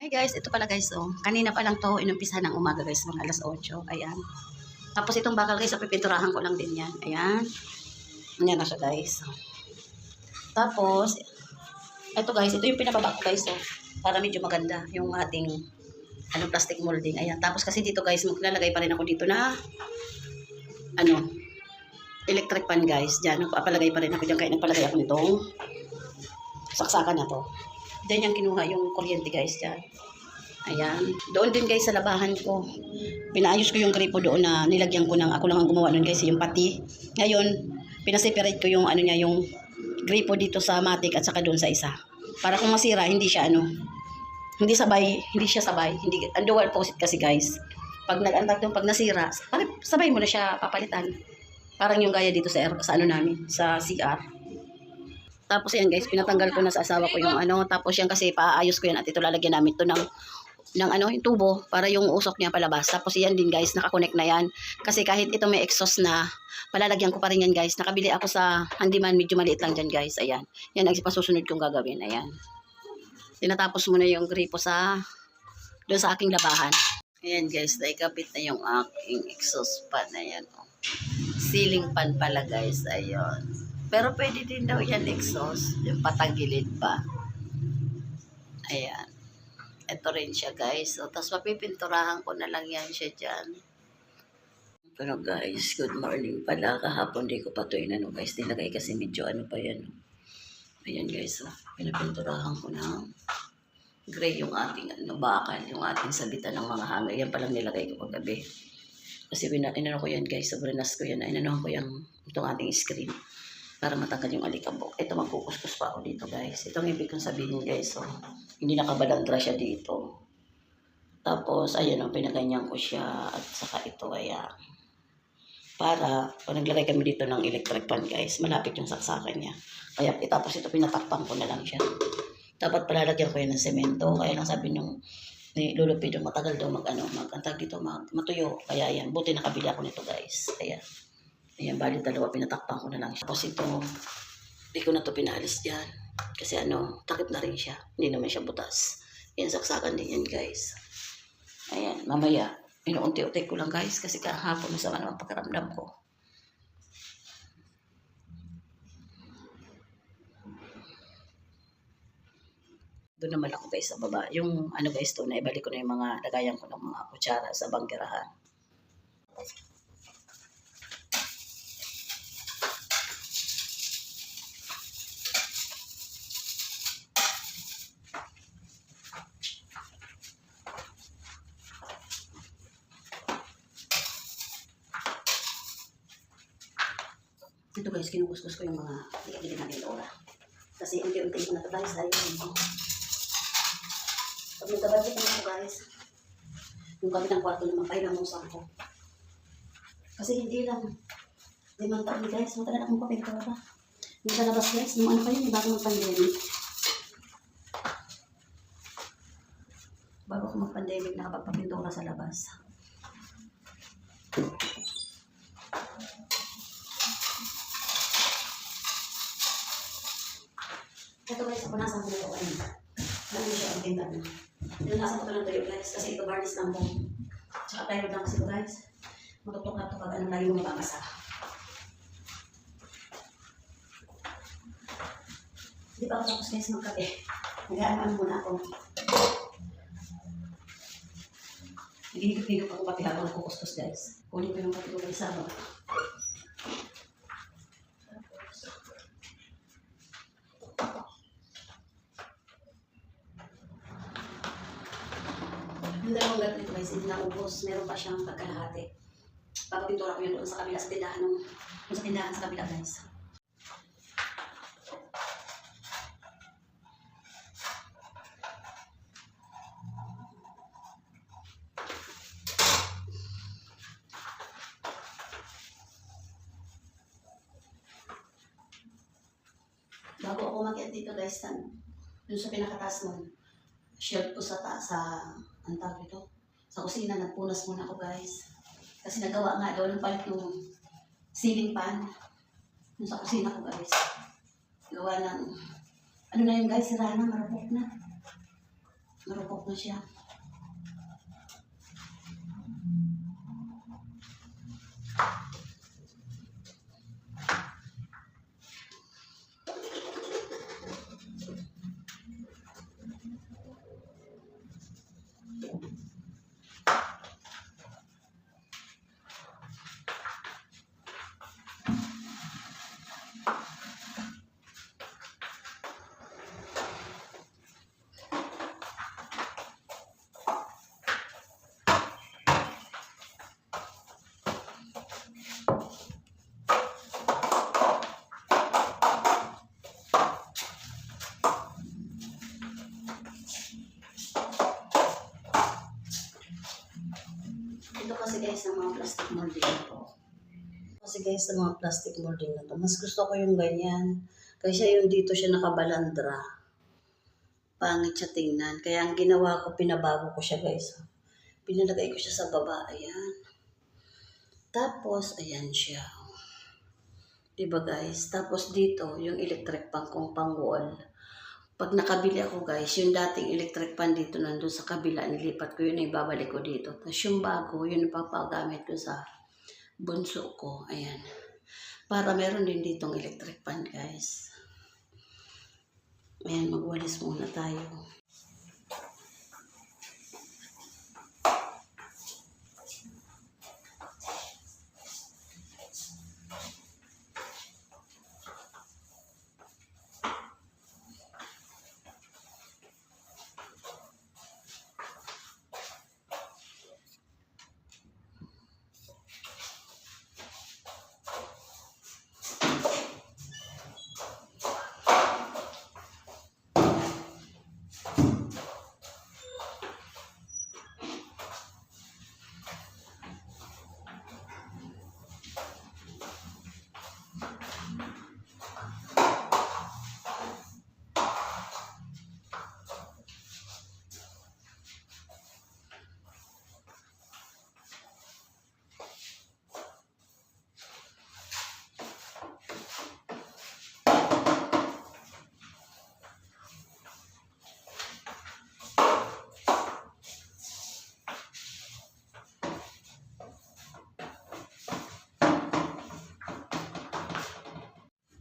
Hey guys, ito pala guys, oh. Kanina pa lang to, inumpisa ng umaga guys, mga alas 8. Ayan. Tapos itong bakal guys, pipinturahan ko lang din yan. Ayan. Ayan na siya guys. Tapos, ito guys, ito yung pinababa ko guys, oh. Para medyo maganda yung ating plastic molding. Ayan. Tapos kasi dito guys, maglalagay pa rin ako dito na electric pan guys. Diyan, nagpapalagay pa rin ako diyan. Kaya nagpalagay ako nitong saksakan na to. Diyan yung kinuha yung kuryente guys diyan. Ayan. Doon din guys sa labahan ko. Pinaayos ko yung gripo doon na nilagyan ko ng, ako lang ang gumawa nun guys, yung pati. Ngayon, pinaseparate ko yung yung gripo dito sa matic at saka doon sa isa. Para kung masira, hindi siya hindi siya sabay. Hindi, dual posit kasi guys. Pag nag-antag doon, pag nasira, sabay mo na siya papalitan. Parang yung gaya dito sa namin, sa CR. Tapos yan guys, pinatanggal ko na sa asawa ko yung tapos yan kasi paayos ko yan at ito lalagyan namin to ng yung tubo para yung usok niya palabas. Tapos yan din guys, nakakonect na yan. Kasi kahit ito may exhaust na, palalagyan ko pa rin yan guys. Nakabili ako sa handyman, medyo maliit lang dyan guys. Ayan. Yan ang pasusunod kong gagawin. Ayan. Tinatapos muna yung gripo doon sa aking labahan. Ayan guys, naikapit na yung aking exhaust fan. Ayan. Ceiling fan pala guys. Ayan. Pero pwede din daw yan exhaust. Yung patagilid pa. Ayan. Ito rin siya guys. So, tapos mapipinturahan ko na lang yan siya dyan. Ito na guys. Good morning pala. Kahapon di ko pa ito guys. Nilagay kasi medyo pa yan. Ayan guys. So, pinapinturahan ko na gray yung ating bakal. Yung ating sabitan ng mga hanger. Yan palang nilagay ko kagabi. Kasi inano ko yan guys. Sobrinas ko yan. Inanohan ko itong ating screen. Para matanggal yung alikabok. Ito, magkukuskus pa ako dito guys. Ito ang ibig kong sabihin guys. So, hindi nakabalandra siya dito. Tapos, ayan o, pinaganyan ko siya. At saka ito, ayan. Para, pag naglagay kami dito ng electric pan guys, malapit yung saksakan niya. Kaya, tapos ito, pinatakpan ko na lang siya. Dapat palalagyan ko yan ng semento. Kaya lang sabi nung lulupid yung matagal daw magantag dito, matuyo. Kaya ayan, buti nakabili ako nito guys. Ayan. Ayan, bali dalawa, pinatakpan ko na lang siya. Tapos ito, hindi ko na ito pinalis dyan. Kasi takip na rin siya. Hindi naman siya butas. Ayan, saksakan din yan guys. Ayan, mamaya, inuunti-unti ko lang guys. Kasi kahapon, masama naman pakiramdam ko. Doon naman ako guys sa baba. Yung guys to, naibalik ko na yung mga lagayan ko ng mga kutsara sa banggerahan. Ito guys, kinukuskus ko yung mga gilid na pintura. Kasi unti-unti ko na ito guys. Pag nagkabadget naman ako guys, yung kapit ng kwarto naman, pahinamang ko. Kasi hindi lang, 5 taon guys, matagal akong papintura pa. Yung sa labas guys, nung pa yun, bago mag-pandemic. Bago ako mag-pandemic, nakapagpapintura sa labas. Ito guys, ako nasa ko ito ayun. Lagi siya ang tinta na. Nasa ko ito ng tuyo guys, kasi ito varnish lang po. Tsaka plywood lang kasi ito guys. Matutok na ito pag lagi mo mababasa. Hindi pa ako tapos guys magkape. Nag-aaman muna ako. Nagigit-higit ako pati habang nagkukustos guys. Kunin ko yung pati ko guys sa baba. Yung dalawang gat nito guys, hindi na ubos. Meron pa siyang pagkalahati. Papapintura ko yun doon sa kabila sa tindahan sa tindahan sa kabila guys. Bago ako umakyat dito guys, dun sa pinakataas mo, shelf ko sa taas, ang tawag ito, sa kusina, nagpunas muna ako guys. Kasi nagawa nga daw ng palit yung ceiling fan dun sa kusina ko guys. Gawa ng, na yun guys, sira na, marupok na. Marupok na siya. Ito kasi guys ng mga plastic molding na to. Kasi guys sa mga plastic molding na to, mas gusto ko yung ganyan. Kasi yung dito siya nakabalandra. Pangit siya tingnan. Kaya ang ginawa ko, pinabago ko siya guys. Pinalagay ko siya sa baba. Ayan. Tapos, ayan siya. Diba guys? Tapos dito, yung electric pan kong pang wall. Pag nakabili ako guys, yung dating electric pan dito nandun sa kabila, nilipat ko yun, ibabalik ko dito. Tapos yung bago, yun ipapagamit ko sa bunso ko. Ayan. Para meron din ditong electric pan guys. Ayan, magwalis muna tayo.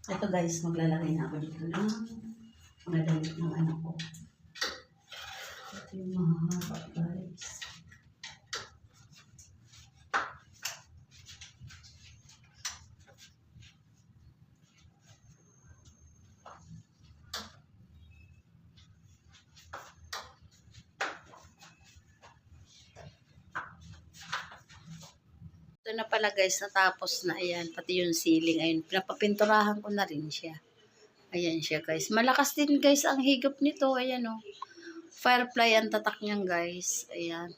Ito guys, maglalagay na ako dito ng mga damit ng anak ko. Ito yung mahahaba guys. Ito na pala guys, natapos na. Ayan, pati yung ceiling. Ayun, pinapapinturahan ko na rin siya. Ayan siya guys. Malakas din guys ang higop nito. Ayan o. Firefly ang tatak niyan guys. Ayan.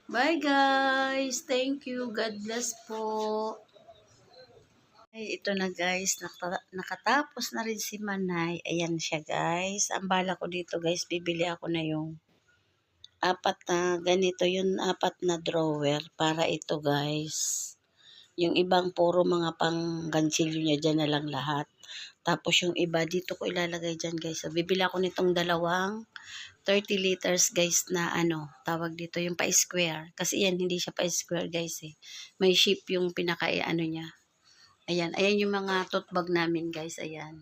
Bye guys. Thank you. God bless po. Ay, ito na guys. Nakatapos na rin si Manay. Ayan siya guys. Ang bala ko dito guys, bibili ako na yung apat na ganito, yung apat na drawer para ito guys. Yung ibang puro mga pang gansilyo niya dyan na lang lahat. Tapos yung iba dito ko ilalagay dyan guys. So bibili ako nitong dalawang 30 liters guys na ano, tawag dito yung pa-square. Kasi yan hindi siya pa-square guys eh. May shape yung pinaka ano niya. Ayan, ayan yung mga tote bag namin guys, ayan.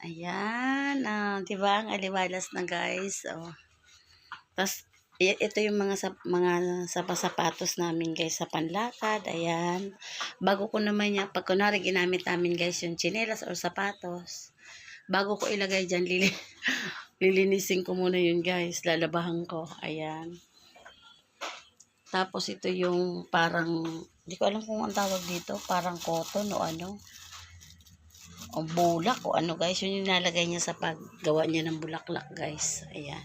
Ayan, diba ang aliwalas na guys. Oh. Tapos, ito yung mga sapatos namin guys sa panlakad. Ayan. Bago ko naman yan, pag kunwari ginamit namin guys yung tsinelas or sapatos, bago ko ilagay dyan, lilinisin ko muna yun guys. Lalabahan ko. Ayan. Tapos ito yung parang, di ko alam kung ang tawag dito, parang cotton o ano. O bulak o ano guys. Yun yung nalagay niya sa paggawa niya ng bulaklak guys. Ayan.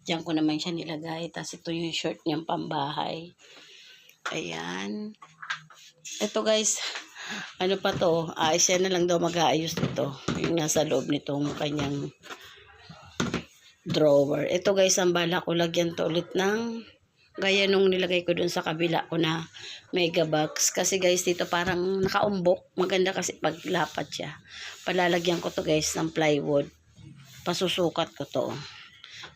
Diyan ko naman siya nilagay. Tapos ito yung short niyang pambahay. Ayan. Ito guys, ano pa to? Siya na lang daw mag-aayos nito. Yung nasa loob nitong kanyang drawer. Ito guys, ang bala ko lagyan to ulit ng gaya nung nilagay ko dun sa kabila ko na mega box. Kasi guys, dito parang nakaumbok. Maganda kasi paglapat siya. Palalagyan ko to guys ng plywood. Pasusukat ko to.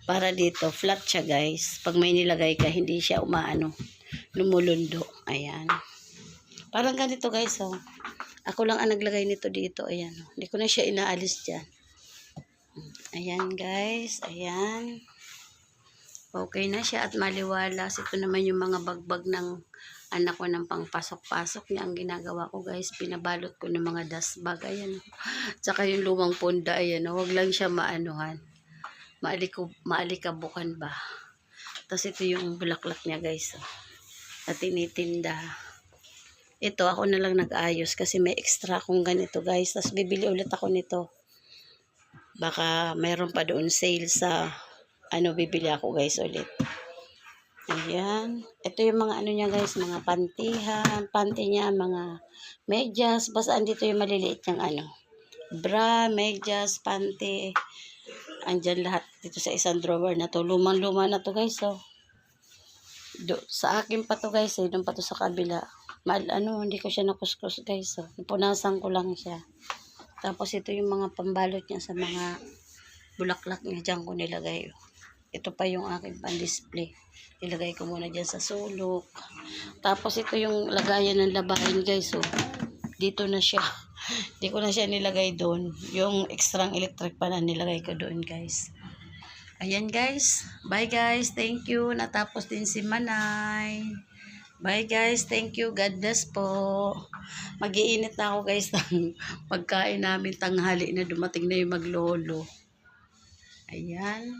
Para dito, flat siya guys. Pag may nilagay ka, hindi siya umaano, lumulundo. Ayan. Parang ganito guys, oh. Ako lang ang naglagay nito dito. Ayan. Oh. Hindi ko na siya inaalis dyan. Ayan guys. Ayan. Okay na siya at maliwalas. Ito naman yung mga bagbag ng anak ko ng pangpasok-pasok niya. Ang ginagawa ko guys, pinabalot ko ng mga dust bag. Ayan. Tsaka yung lumang punda. Ayan. Huwag lang siya maanuhan. Maalikabukan ba. Tapos ito yung bulaklak niya guys. At tinitinda. Ito ako na lang nag-ayos kasi may extra akong ganito guys. Tapos bibili ulit ako nito. Baka mayroon pa doon sale sa bibili ako guys ulit. Ayan. Ito yung mga niya guys, mga pantihan, panty niya, mga medyas. Basta andito yung maliliit niyang bra, medyas, panty. Andyan lahat dito sa isang drawer na to. Lumang-luma na to guys, oh. Sa akin pa to guys, doon pa to sa kabila. Hindi ko siya nakuskus guys, oh. Punasan ko lang siya. Tapos ito yung mga pambalot niya sa mga bulaklak niya. Diyan ko nilagay, oh. Ito pa yung aking pan-display. Ilagay ko muna dyan sa sulok. Tapos ito yung lagayan ng labahin guys, oh. Dito na siya. Hindi ko na siya nilagay doon. Yung extra electric pa na nilagay ko doon guys. Ayan guys. Bye guys. Thank you. Natapos din si Manay. Bye guys. Thank you. God bless po. Mag-iinit na ako guys ng pagkain namin tanghali na dumating na yung maglolo. Ayan.